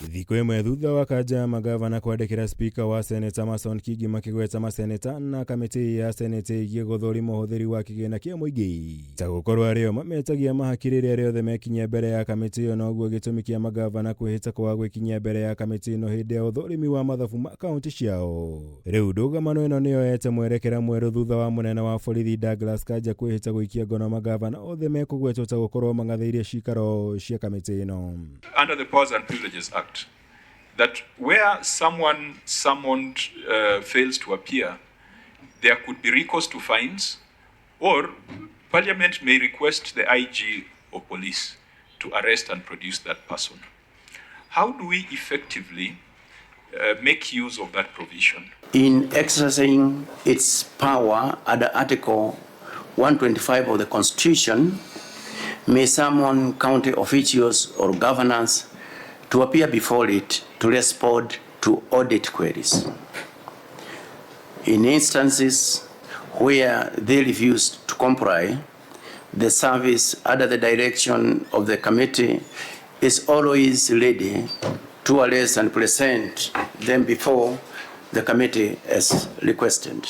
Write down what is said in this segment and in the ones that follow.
Thikũ ĩmwe thutha wa kanja magavana kwandĩkĩra spika wa Senate Amason Kingi makĩgweta maseneta na kamĩtĩ ya Senate ĩgiĩ gũthũrima ũhũthĩri wa kĩgĩna kĩa mũingĩ. Ta gũkorwo arĩo mametagia mahaki rĩrĩa rĩothe mekinyia mbere ya kamĩtĩ ĩyo, noguo gĩtũmi kĩa magavana kwĩhĩta kwa gwĩkinyia mbere ya kamĩtĩ ĩno hĩndĩ ya ũthũrimi wa mathabu ma kaunti ciao. Rĩu ndũgamano ĩno nĩyoete mwerekera mwerũ thutha wa mũnene wa borithi Douglas Kanja kwĩhĩta gũikia ngono magavana othe mekũgwetwo ta gũkorwo mang'athirie ciikaro cia kamĩtĩ ĩno. Under the Powers and Privileges Act, that where someone summoned fails to appear, there could be recourse to fines, or Parliament may request the IG of police to arrest and produce that person. How do we effectively make use of that provision? In exercising its power under Article 125 of the Constitution, may summon county officials or governors to appear before it to respond to audit queries. In instances where they refuse to comply, the service under the direction of the committee is always ready to arrest and present them before the committee as requested.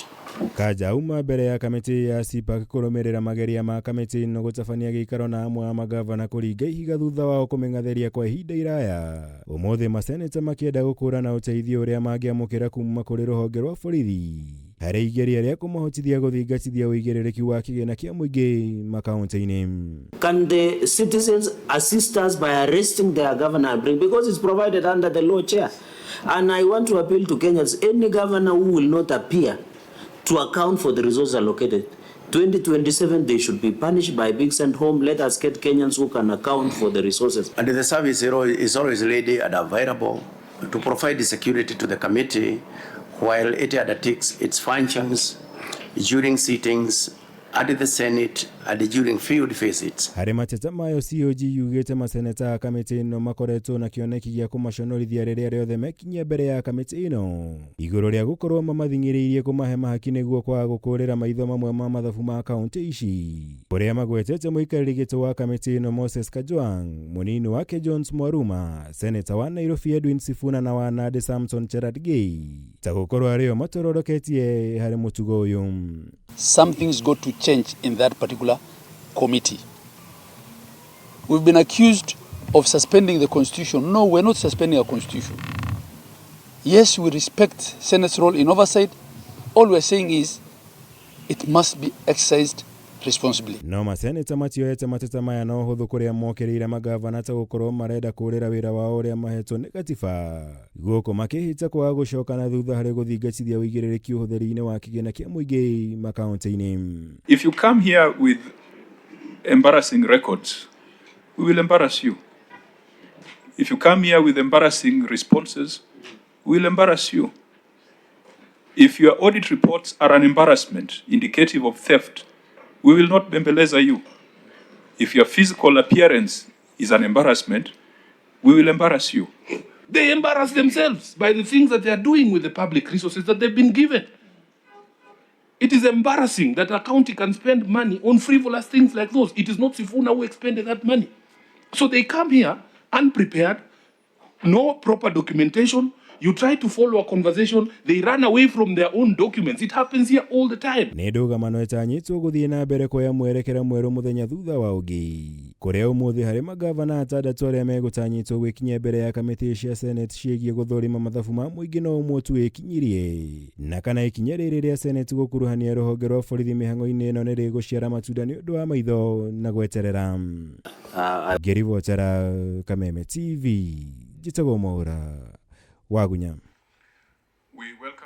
Kanja AUMA mbere ya kamĩtĩ ya CPAC kũrũmĩrĩra mageria ma kamĩtĩ ĩno gũtabania gĩikaro na amwe a magavana kũringa ihiga thutha wao kũmĩng'athĩria kwa ihinda iraya. Ũmũthĩ maseneta makĩenda gũkũrana ũteithio ũrĩa mangĩamũkĩra kuma kũrĩ rũhonge rwa borithi harĩ igeria rĩa kũmahotithia gũthingatithia ũigĩrĩrĩki wa kĩgĩna kĩa mũingĩ makaunti-inĩ. Can the citizens assist us by arresting their governor? Because it's provided under the law, Chair. And I want to appeal to Kenyans, any governor who will not appear to account for the resources allocated, 2027 they should be punished by being sent home. Let us get Kenyans who can account for the resources. And the service is always ready and available to provide the security to the committee while it undertakes its functions during sittings at the Senate and during field visits. Harĩ mateta mayo COG yugĩte maseneta a kamĩtĩ ĩno makoretwo na kĩoneki gĩa kũmaconorithia rĩrĩa rĩothe mekinyia mbere ya kamĩtĩ ĩno igũrũ rĩa gũkorwo mamathing'ĩrĩirie kũmahe mahaki nĩguo kwaga gũkũrĩra maitho mamwe ma mathabu ma kaunti ici, kũrĩa magwetete mũikarĩri gĩtĩ wa kamĩtĩ ĩno Moses Kajwang', mũnini wake Jones Mwaruma, seneta wa Nairobi Edwin Sifuna na wa Nandi Samson Cherargei ta gũkorwo arĩo matororoketie harĩ mũtugo ũyũ. Something's got to change in that particular committee. We've been accused of suspending the constitution. No, we're not suspending our constitution. Yes, we respect Senate's role in oversight. All we're saying is it must be exercised responsibly. No maseneta matioete mateta maya no hũthũ kũrĩa mokĩrĩire magavana ta gũkorwo marenda kũrĩra wĩra wao ũrĩa mahetwo nĩ gatiba, gũkũ makĩhĩta kwaga gũcoka na thutha harĩ gũthingatithia ũigĩrĩrĩki ũhũthĩri-inĩ wa kĩgĩna kĩa mũingĩ makaunti-inĩ. If you come here with embarrassing records, we will embarrass you. If you come here with embarrassing responses, we will embarrass you. If your audit reports are an embarrassment indicative of theft, we will not bembeleza you. If your physical appearance is an embarrassment, we will embarrass you. They embarrass themselves by the things that they are doing with the public resources that they've been given. It is embarrassing that a county can spend money on frivolous things like those. It is not Sifuna who expended that money. So they come here unprepared, no proper documentation. You try to follow a conversation, they run away from their own documents. It happens here all the time. Nĩ ndũgamano ĩtanyĩtwo gũthiĩ na mbere kuoya mwerekera mwerũ mũthenya thutha wa ũngĩ, kũrĩa ũmũthĩ harĩ magavana atandatũ arĩa megũtanyĩtwo gwĩkinyia mbere ya kamĩtĩ cia Senate ciĩgiĩ gũthũrima mathabu ma mũingĩ no ũmwe tu ĩkinyirie, na kana ikinya rĩrĩ rĩa Senate gũkuruhania rũhonge rwa borithi mĩhang'o-inĩ ĩno nĩ rĩgũciara matunda nĩ ũndũ wa maitho na gweterera. Ngĩribotera Kameme TV, njĩtagwo Mwaura Wagunya.